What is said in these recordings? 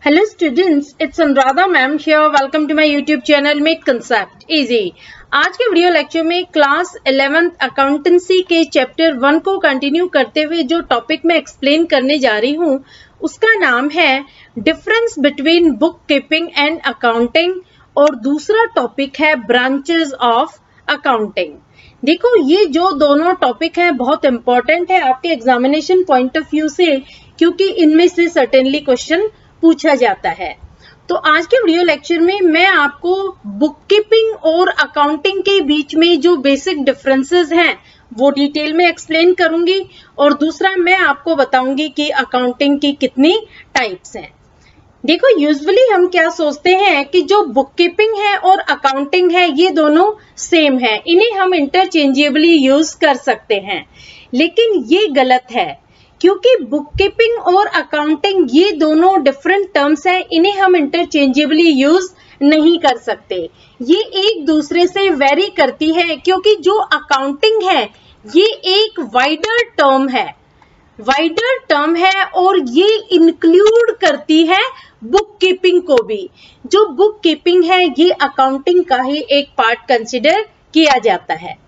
Hello students, it's Anuradha ma'am here. Welcome to my YouTube channel Make Concept Easy. आज के video lecture में class 11th accountancy के chapter 1 को continue करते हुए जो टॉपिक मैं एक्सप्लेन करने जा रही हूँ उसका नाम है difference between book keeping and accounting और दूसरा टॉपिक है ब्रांचेस ऑफ अकाउंटिंग। देखो ये जो दोनों टॉपिक हैं बहुत इंपॉर्टेंट है आपके एग्जामिनेशन पॉइंट ऑफ व्यू से, क्योंकि इनमें से सर्टेनली क्वेश्चन पूछा जाता है। तो आज के वीडियो लेक्चर में मैं आपको बुक कीपिंग और अकाउंटिंग के बीच में जो बेसिक डिफरेंसेस हैं वो डिटेल में एक्सप्लेन करूंगी और दूसरा मैं आपको बताऊंगी कि अकाउंटिंग की कितनी टाइप्स हैं। देखो यूजुअली हम क्या सोचते हैं कि जो बुक कीपिंग है और अकाउंटिंग है ये दोनों सेम है, इन्हें हम इंटरचेंजेबली यूज कर सकते हैं, लेकिन ये गलत है क्योंकि बुक कीपिंग और अकाउंटिंग ये दोनों डिफरेंट टर्म्स हैं, इन्हें हम इंटरचेंजेबली यूज नहीं कर सकते। ये एक दूसरे से वेरी करती है क्योंकि जो अकाउंटिंग है ये एक वाइडर टर्म है और ये इंक्लूड करती है बुक कीपिंग को भी। जो बुक कीपिंग है ये अकाउंटिंग का ही एक पार्ट कंसिडर किया जाता है।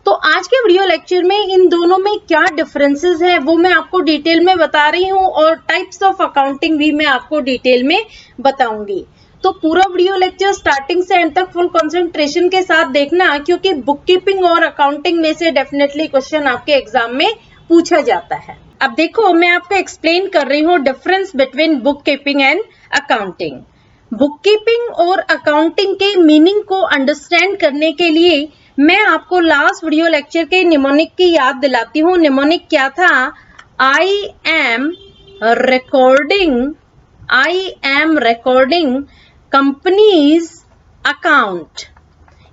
तो आज के वीडियो लेक्चर में इन दोनों में क्या डिफरेंसेस है वो मैं आपको डिटेल में बता रही हूँ और टाइप्स ऑफ अकाउंटिंग भी मैं आपको डिटेल में बताऊंगी। तो पूरा वीडियो लेक्चर स्टार्टिंग से एंड तक फुल कंसंट्रेशन के साथ देखना, क्योंकि बुक कीपिंग और अकाउंटिंग में से डेफिनेटली क्वेश्चन आपके एग्जाम में पूछा जाता है। अब देखो मैं आपको एक्सप्लेन कर रही हूँ difference between book keeping and accounting. Book keeping और अकाउंटिंग के मीनिंग को अंडरस्टैंड करने के लिए मैं आपको लास्ट वीडियो लेक्चर के निमोनिक की याद दिलाती हूँ। निमोनिक क्या था? I am recording companies account.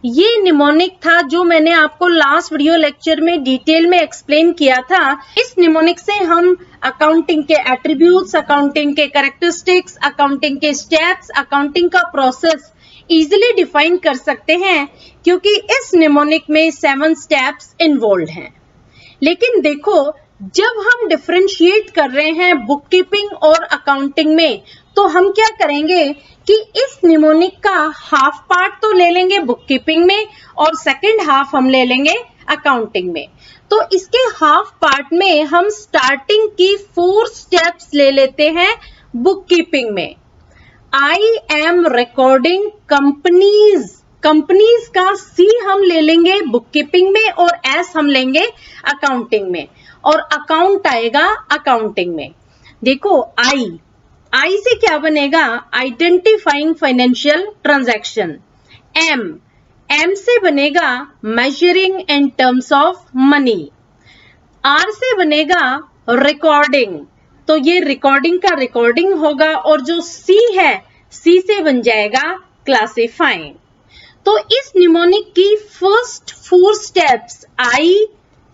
ये निमोनिक था जो मैंने आपको लास्ट वीडियो लेक्चर में डिटेल में एक्सप्लेन किया था। इस निमोनिक से हम अकाउंटिंग के एट्रीब्यूट्स, अकाउंटिंग के कैरेक्टरिस्टिक्स, अकाउंटिंग के स्टेप्स, अकाउंटिंग का प्रोसेस इजीली डिफाइन कर सकते हैं, क्योंकि इस निमोनिक में 7 स्टेप्स इन्वॉल्व हैं। लेकिन देखो जब हम डिफरेंशिएट कर रहे हैं बुक कीपिंग और अकाउंटिंग में, तो हम क्या करेंगे कि इस निमोनिक का हाफ पार्ट तो ले लेंगे बुक कीपिंग में और सेकंड हाफ हम ले लेंगे अकाउंटिंग में। तो इसके हाफ पार्ट में हम स्टार्टिंग की 4 स्टेप्स ले लेते हैं बुक कीपिंग में। आई एम रिकॉर्डिंग कंपनीज का सी हम ले लेंगे बुक कीपिंग में और एस हम लेंगे अकाउंटिंग में, और अकाउंट आएगा अकाउंटिंग में। देखो आई से क्या बनेगा? Identifying financial transaction. एम से बनेगा measuring in terms of money. R से बनेगा रिकॉर्डिंग, तो ये रिकॉर्डिंग का रिकॉर्डिंग होगा, और जो सी है सी से बन जाएगा क्लासिफाइंग। तो इस निमोनिक की first 4 steps I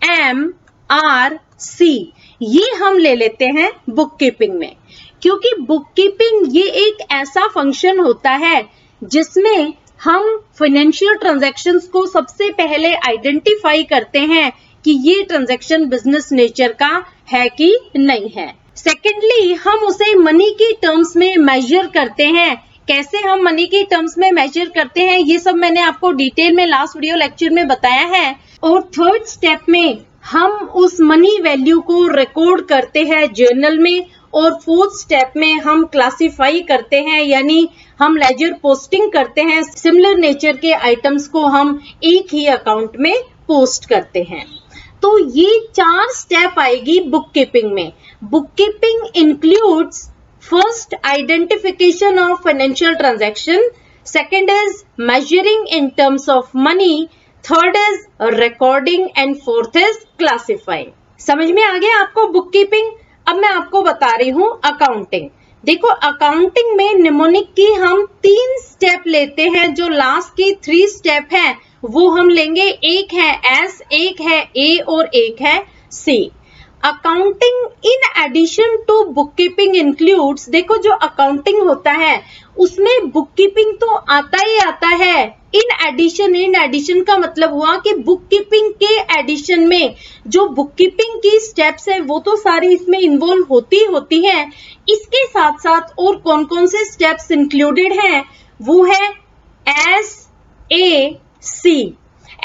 M R C ये हम ले लेते हैं बुक कीपिंग में, क्योंकि बुक कीपिंग ये एक ऐसा फंक्शन होता है जिसमें हम फाइनेंशियल ट्रांजैक्शंस को सबसे पहले आइडेंटिफाई करते हैं कि ये ट्रांजैक्शन बिजनेस नेचर का है कि नहीं है। सेकेंडली हम उसे मनी की टर्म्स में मेजर करते हैं। कैसे हम मनी की टर्म्स में मेजर करते हैं ये सब मैंने आपको डिटेल में लास्ट वीडियो लेक्चर में बताया है। और थर्ड स्टेप में हम उस मनी वैल्यू को रिकॉर्ड करते हैं जर्नल में, और फोर्थ स्टेप में हम क्लासिफाई करते हैं, यानी हम लेजर पोस्टिंग करते हैं। सिमिलर नेचर के आइटम्स को हम एक ही अकाउंट में पोस्ट करते हैं। तो ये 4 स्टेप आएगी बुक कीपिंग में। Book keeping includes first identification of financial transaction, second is measuring in terms of money, third is recording and fourth is classifying. समझ में आ गया आपको बुक कीपिंग? अब मैं आपको बता रही हूँ अकाउंटिंग। देखो अकाउंटिंग में निमोनिक की हम 3 स्टेप लेते हैं। जो लास्ट की 3 स्टेप है वो हम लेंगे, एक है एस, एक है ए और एक है C. Accounting in addition to bookkeeping includes, देखो जो अकाउंटिंग होता है उसमें बुक कीपिंग तो आता ही आता है। इन एडिशन का मतलब हुआ कि बुक कीपिंग के एडिशन में जो बुक कीपिंग की स्टेप्स है वो तो सारी इसमें इन्वॉल्व होती है। इसके साथ साथ और कौन कौन से स्टेप्स इंक्लूडेड हैं वो है SAC।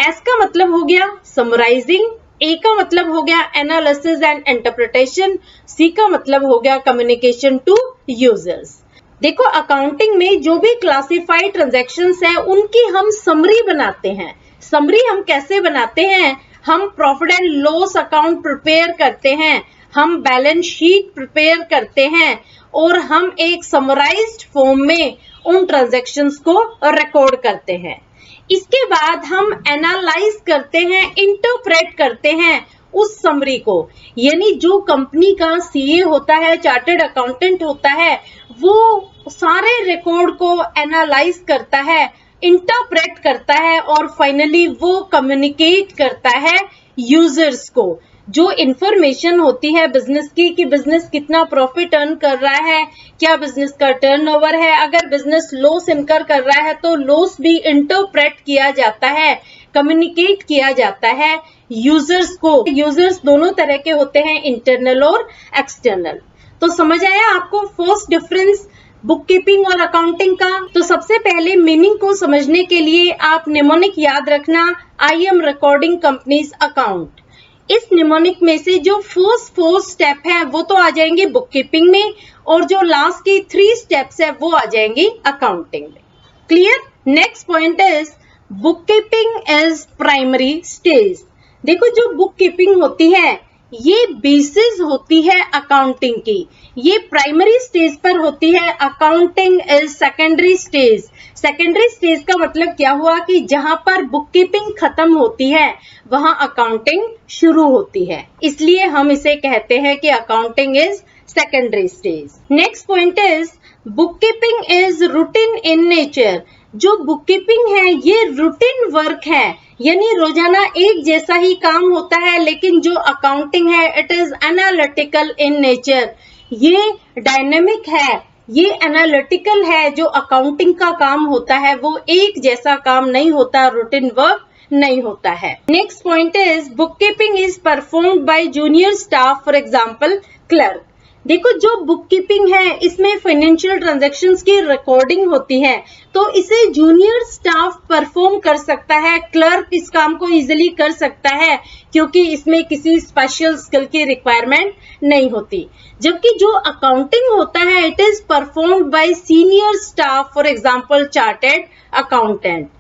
एस का मतलब हो गया समराइजिंग, ए का मतलब हो गया एनालिसिस एंड इंटरप्रिटेशन, सी का मतलब हो गया कम्युनिकेशन टू यूजर्स। देखो अकाउंटिंग में जो भी क्लासिफाइड ट्रांजैक्शंस है उनकी हम समरी बनाते हैं। समरी हम कैसे बनाते हैं, हम profit and loss account prepare करते हैं, हम बैलेंस शीट प्रिपेयर करते हैं और हम एक समराइज्ड फॉर्म में उन ट्रांजैक्शंस को रिकॉर्ड करते हैं। इसके बाद हम एनालाइज करते हैं, इंटरप्रेट करते हैं उस समरी को, यानी जो कंपनी का सीए होता है, चार्टर्ड अकाउंटेंट होता है, वो सारे रिकॉर्ड को एनालाइज करता है, इंटरप्रेट करता है और फाइनली वो कम्युनिकेट करता है यूजर्स को। जो इंफॉर्मेशन होती है बिजनेस की कि बिजनेस कितना प्रॉफिट अर्न कर रहा है, क्या बिजनेस का टर्नओवर है, अगर बिजनेस लॉस इनकर कर रहा है तो लॉस भी इंटरप्रेट किया जाता है, कम्युनिकेट किया जाता है यूजर्स को। यूजर्स दोनों तरह के होते हैं, इंटरनल और एक्सटर्नल। तो समझ आया आपको फर्स्ट डिफरेंस बुक कीपिंग और अकाउंटिंग का। तो सबसे पहले मीनिंग को समझने के लिए आप निमोनिक याद रखना, I am recording companies account. इस निमोनिक में से जो फर्स्ट 4 स्टेप है वो तो आ जाएंगे बुक कीपिंग में और जो लास्ट की 3 स्टेप्स है वो आ जाएंगी अकाउंटिंग में। Clear? Next point is book keeping is primary stage. देखो जो बुक कीपिंग होती है ये बेसिस होती है अकाउंटिंग की, ये प्राइमरी स्टेज पर होती है, accounting is secondary stage. Secondary stage का मतलब क्या हुआ कि जहां पर बुक कीपिंग खत्म होती है वहां अकाउंटिंग शुरू होती है, इसलिए हम इसे कहते हैं कि accounting is secondary stage. Next point is book keeping is routine in nature. जो बुक कीपिंग है ये रूटीन वर्क है, यानी रोजाना एक जैसा ही काम होता है, लेकिन जो अकाउंटिंग है it is analytical in nature, ये डायनेमिक है, ये एनालिटिकल है। जो अकाउंटिंग का काम होता है वो एक जैसा काम नहीं होता, रूटीन वर्क नहीं होता है। Next point is book keeping is performed by junior staff, for example clerk. देखो जो बुक कीपिंग है इसमें फाइनेंशियल ट्रांजैक्शंस की रिकॉर्डिंग होती है, तो इसे जूनियर स्टाफ परफॉर्म कर सकता है, क्लर्क इस काम को इजीली कर सकता है क्योंकि इसमें किसी स्पेशल स्किल की रिक्वायरमेंट नहीं होती। जबकि जो अकाउंटिंग होता है it is performed by senior staff, for example chartered accountant.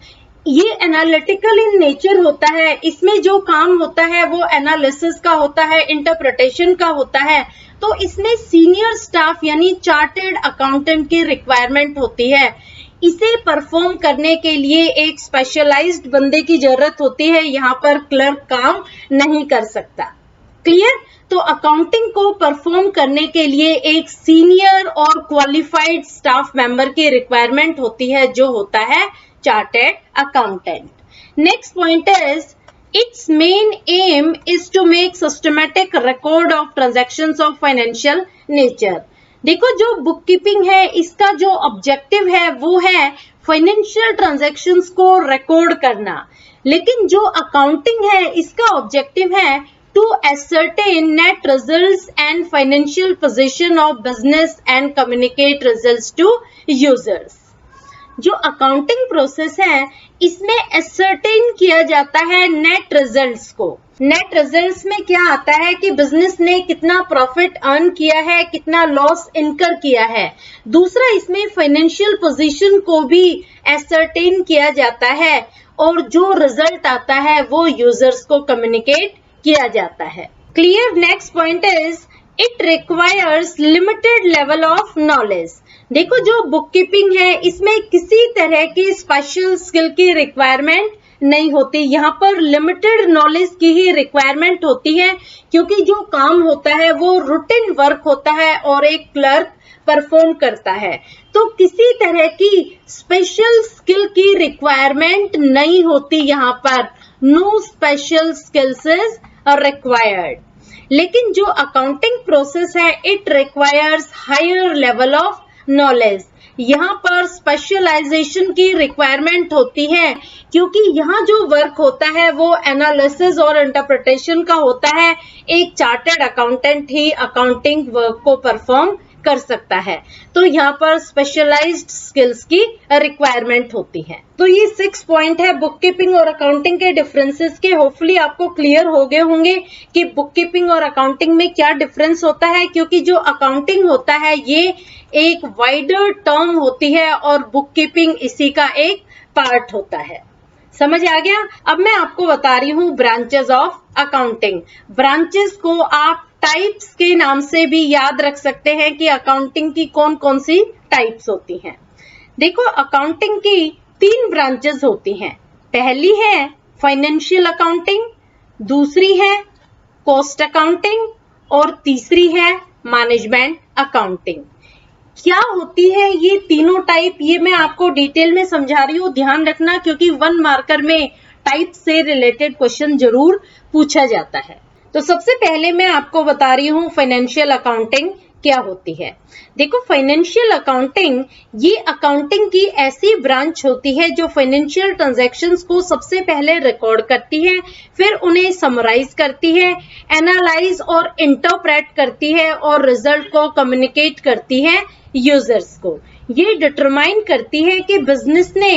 ये एनालिटिकल इन नेचर होता है, इसमें जो काम होता है वो एनालिसिस का होता है, इंटरप्रिटेशन का होता है, तो इसमें सीनियर स्टाफ यानी चार्टर्ड अकाउंटेंट की रिक्वायरमेंट होती है। इसे परफॉर्म करने के लिए एक स्पेशलाइज्ड बंदे की जरूरत होती है, यहाँ पर क्लर्क काम नहीं कर सकता। क्लियर? तो अकाउंटिंग को परफॉर्म करने के लिए एक सीनियर और क्वालिफाइड स्टाफ मेंबर की रिक्वायरमेंट होती है जो होता है chartered accountant. Next point is its main aim is to make systematic record of transactions of financial nature। देखो जो बुक कीपिंग है इसका जो ऑब्जेक्टिव है वो है फाइनेंशियल ट्रांजैक्शंस को रिकॉर्ड करना, लेकिन जो अकाउंटिंग है इसका ऑब्जेक्टिव है to ascertain net results and financial position of business and communicate results to users। जो अकाउंटिंग प्रोसेस है इसमें एसर्टेन किया जाता है नेट रिजल्ट्स को। नेट रिजल्ट्स में क्या आता है कि बिजनेस ने कितना प्रॉफिट अर्न किया है, कितना लॉस इनकर किया है। दूसरा इसमें फाइनेंशियल पोजीशन को भी एसर्टेन किया जाता है और जो रिजल्ट आता है वो यूजर्स को कम्युनिकेट किया जाता है। Clear? Next point is it requires limited level of knowledge. देखो जो बुक कीपिंग है इसमें किसी तरह की स्पेशल स्किल की रिक्वायरमेंट नहीं होती, यहाँ पर लिमिटेड नॉलेज की ही रिक्वायरमेंट होती है क्योंकि जो काम होता है वो रूटीन वर्क होता है और एक क्लर्क परफॉर्म करता है, तो किसी तरह की स्पेशल स्किल की रिक्वायरमेंट नहीं होती यहाँ पर। No special skills is required. लेकिन जो अकाउंटिंग प्रोसेस है it requires higher level of knowledge. यहाँ पर स्पेशलाइजेशन की रिक्वायरमेंट होती है, क्योंकि यहाँ जो वर्क होता है वो एनालिसिस और इंटरप्रिटेशन का होता है। एक चार्टर्ड अकाउंटेंट ही अकाउंटिंग वर्क को परफॉर्म कर सकता है, तो यहाँ पर स्पेशलाइज्ड स्किल्स की रिक्वायरमेंट होती है। तो ये 6 पॉइंट है बुक कीपिंग और अकाउंटिंग के डिफरेंसेस के। होपफुली आपको क्लियर हो गए होंगे कि बुक कीपिंग और अकाउंटिंग में क्या डिफरेंस होता है, क्योंकि जो अकाउंटिंग होता है ये एक वाइडर टर्म होती है और बुक कीपिंग इसी का एक पार्ट होता है। समझ आ गया? अब मैं आपको बता रही हूँ ब्रांचेस ऑफ अकाउंटिंग। ब्रांचेस को आप टाइप्स के नाम से भी याद रख सकते हैं कि अकाउंटिंग की कौन कौन सी टाइप्स होती हैं। देखो, अकाउंटिंग की 3 ब्रांचेस होती हैं। पहली है फाइनेंशियल अकाउंटिंग, दूसरी है कॉस्ट अकाउंटिंग और तीसरी है मैनेजमेंट अकाउंटिंग। क्या होती है ये तीनों टाइप, ये मैं आपको डिटेल में समझा रही हूँ, ध्यान रखना, क्योंकि 1 मार्कर में टाइप से रिलेटेड क्वेश्चन जरूर पूछा जाता है। तो सबसे पहले मैं आपको बता रही हूँ फाइनेंशियल अकाउंटिंग क्या होती है। देखो, फाइनेंशियल अकाउंटिंग ये अकाउंटिंग की ऐसी ब्रांच होती है जो फाइनेंशियल ट्रांजैक्शंस को सबसे पहले रिकॉर्ड करती है, फिर उन्हें समराइज करती है, एनालाइज और इंटरप्रेट करती है और रिजल्ट को कम्युनिकेट करती है यूजर्स को। ये डिटरमाइन करती है कि बिजनेस ने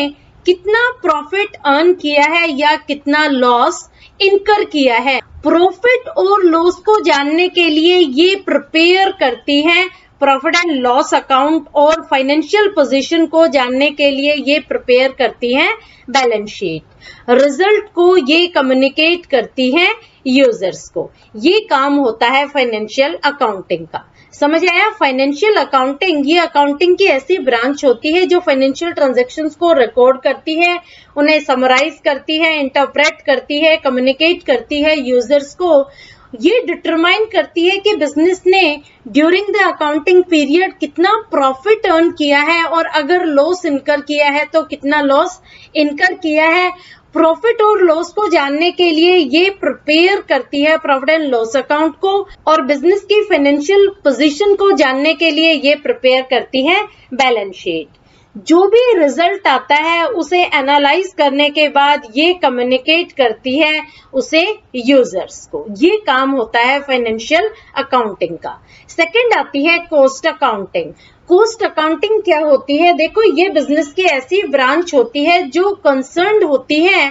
कितना प्रॉफिट अर्न किया है या कितना लॉस इनकर किया है। प्रॉफिट और लॉस को जानने के लिए ये प्रिपेयर करती है प्रॉफिट एंड लॉस अकाउंट, और फाइनेंशियल पोजीशन को जानने के लिए ये प्रिपेयर करती है बैलेंस शीट। रिजल्ट को ये कम्युनिकेट करती है यूजर्स को। ये काम होता है फाइनेंशियल अकाउंटिंग का। समझ आया? फाइनेंशियल अकाउंटिंग ये अकाउंटिंग की ऐसी ब्रांच होती है जो फाइनेंशियल ट्रांजैक्शंस को रिकॉर्ड करती है, उन्हें समराइज करती है, इंटरप्रेट करती है, कम्युनिकेट करती है यूजर्स को। ये डिटरमाइन करती है कि बिजनेस ने ड्यूरिंग द अकाउंटिंग पीरियड कितना प्रॉफिट अर्न किया है, और अगर लॉस इनकर किया है तो कितना लॉस इनकर किया है। प्रॉफिट और लॉस को जानने के लिए ये प्रिपेयर करती है प्रॉफिट एंड लॉस अकाउंट को, और बिजनेस की फाइनेंशियल पोजीशन को जानने के लिए ये प्रिपेयर करती है बैलेंस शीट। जो भी रिजल्ट आता है उसे एनालाइज करने के बाद ये कम्युनिकेट करती है उसे यूजर्स को। ये काम होता है फाइनेंशियल अकाउंटिंग का। सेकंड आती है कॉस्ट अकाउंटिंग। कॉस्ट अकाउंटिंग क्या होती है? देखो, ये बिजनेस की ऐसी ब्रांच होती है जो कंसर्न्ड होती है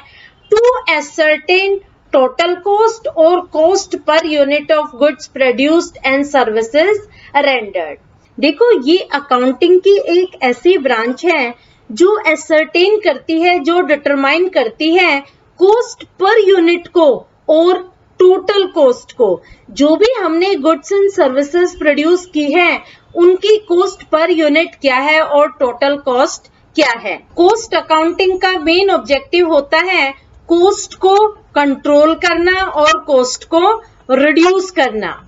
टू एसर्टेन टोटल कॉस्ट और cost per unit of goods produced and services rendered. देखो, ये अकाउंटिंग की एक ऐसी ब्रांच है जो एसर्टेन करती है, जो डिटरमाइन करती है कॉस्ट पर यूनिट को और टोटल कॉस्ट को। जो भी हमने गुड्स एंड सर्विसेज प्रोड्यूस की है उनकी कॉस्ट पर यूनिट क्या है और टोटल कॉस्ट क्या है। कॉस्ट अकाउंटिंग का मेन ऑब्जेक्टिव होता है कॉस्ट को कंट्रोल करना और कॉस्ट को रिड्यूस करना।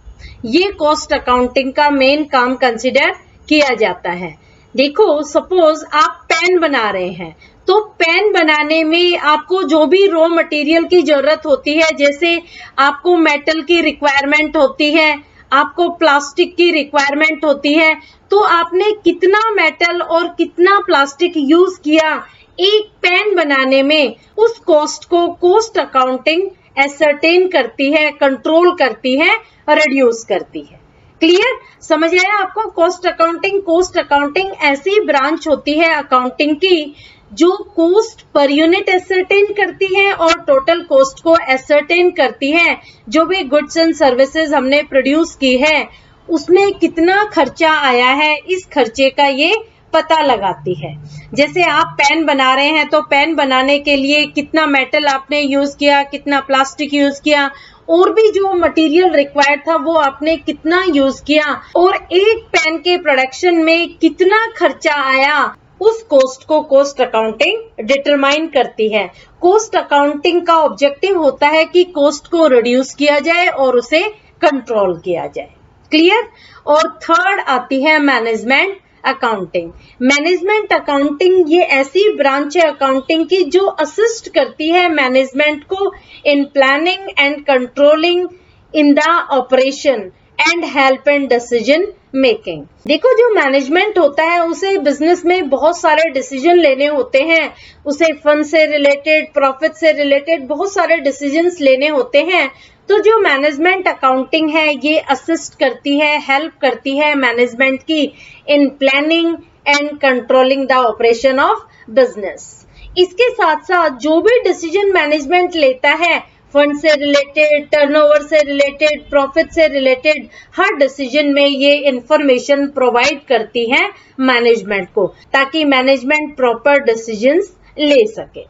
ये कॉस्ट अकाउंटिंग का मेन काम कंसिडर किया जाता है। देखो, सपोज आप पेन बना रहे हैं, तो पेन बनाने में आपको जो भी रॉ मटेरियल की जरूरत होती है, जैसे आपको मेटल की रिक्वायरमेंट होती है, आपको प्लास्टिक की रिक्वायरमेंट होती है, तो आपने कितना मेटल और कितना प्लास्टिक यूज किया एक पेन बनाने में, उस कॉस्ट को कॉस्ट अकाउंटिंग एसर्टेन करती है, कंट्रोल करती है, रिड्यूस करती है। क्लियर? समझ आया आपको? कॉस्ट अकाउंटिंग ऐसी ब्रांच होती है अकाउंटिंग की जो कॉस्ट पर यूनिट एसर्टेन करती है और टोटल कॉस्ट को एसर्टेन करती है। जो भी गुड्स एंड सर्विसेज हमने प्रोड्यूस की है उसमें कितना खर्चा आया है, इस खर्चे का ये पता लगाती है। जैसे आप पेन बना रहे हैं तो पेन बनाने के लिए कितना मेटल आपने यूज किया, कितना प्लास्टिक यूज किया, और भी जो मटेरियल रिक्वायर्ड था वो आपने कितना यूज किया, और एक पेन के प्रोडक्शन में कितना खर्चा आया, उस कॉस्ट को कॉस्ट अकाउंटिंग डिटरमाइन करती है। कॉस्ट अकाउंटिंग का ऑब्जेक्टिव होता है कि कॉस्ट को रिड्यूस किया जाए और उसे कंट्रोल किया जाए। क्लियर? और थर्ड आती है मैनेजमेंट अकाउंटिंग। मैनेजमेंट अकाउंटिंग ये ऐसी ब्रांच है अकाउंटिंग की जो असिस्ट करती है मैनेजमेंट को in planning and controlling in the operation and help in decision making। देखो जो मैनेजमेंट होता है उसे बिजनेस में बहुत सारे डिसीजन लेने होते हैं, उसे फंड से रिलेटेड, प्रॉफिट से रिलेटेड बहुत सारे डिसीजंस लेने होते हैं। तो जो मैनेजमेंट अकाउंटिंग है ये असिस्ट करती है, हेल्प करती है मैनेजमेंट की in planning and controlling the operation of business. इसके साथ साथ जो भी डिसीजन मैनेजमेंट लेता है, फंड से रिलेटेड, टर्नओवर से रिलेटेड, प्रॉफिट से रिलेटेड, हर डिसीजन में ये इंफॉर्मेशन प्रोवाइड करती है मैनेजमेंट को, ताकि मैनेजमेंट प्रॉपर डिसीजंस ले सके।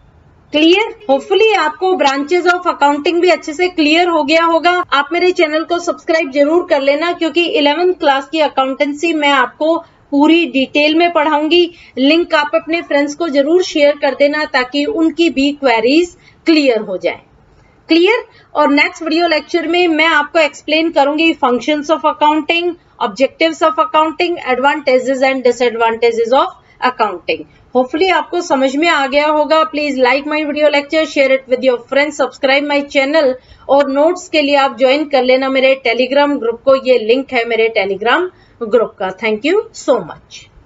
क्लियर? होपफुली आपको ब्रांचेस ऑफ अकाउंटिंग भी अच्छे से क्लियर हो गया होगा। आप मेरे चैनल को सब्सक्राइब जरूर कर लेना, क्योंकि 11th क्लास की अकाउंटेंसी मैं आपको पूरी डिटेल में पढ़ाऊंगी। लिंक आप अपने फ्रेंड्स को जरूर शेयर कर देना ताकि उनकी भी क्वेरीज क्लियर हो जाए। क्लियर? और नेक्स्ट वीडियो लेक्चर में मैं आपको एक्सप्लेन करूंगी functions of accounting, objectives of accounting, advantages and disadvantages of accounting. Hopefully आपको समझ में आ गया होगा। Please like my video lecture, share it with your friends, subscribe my channel, और नोट्स के लिए आप ज्वाइन कर लेना मेरे टेलीग्राम ग्रुप को। ये लिंक है मेरे टेलीग्राम ग्रुप का। Thank you so much.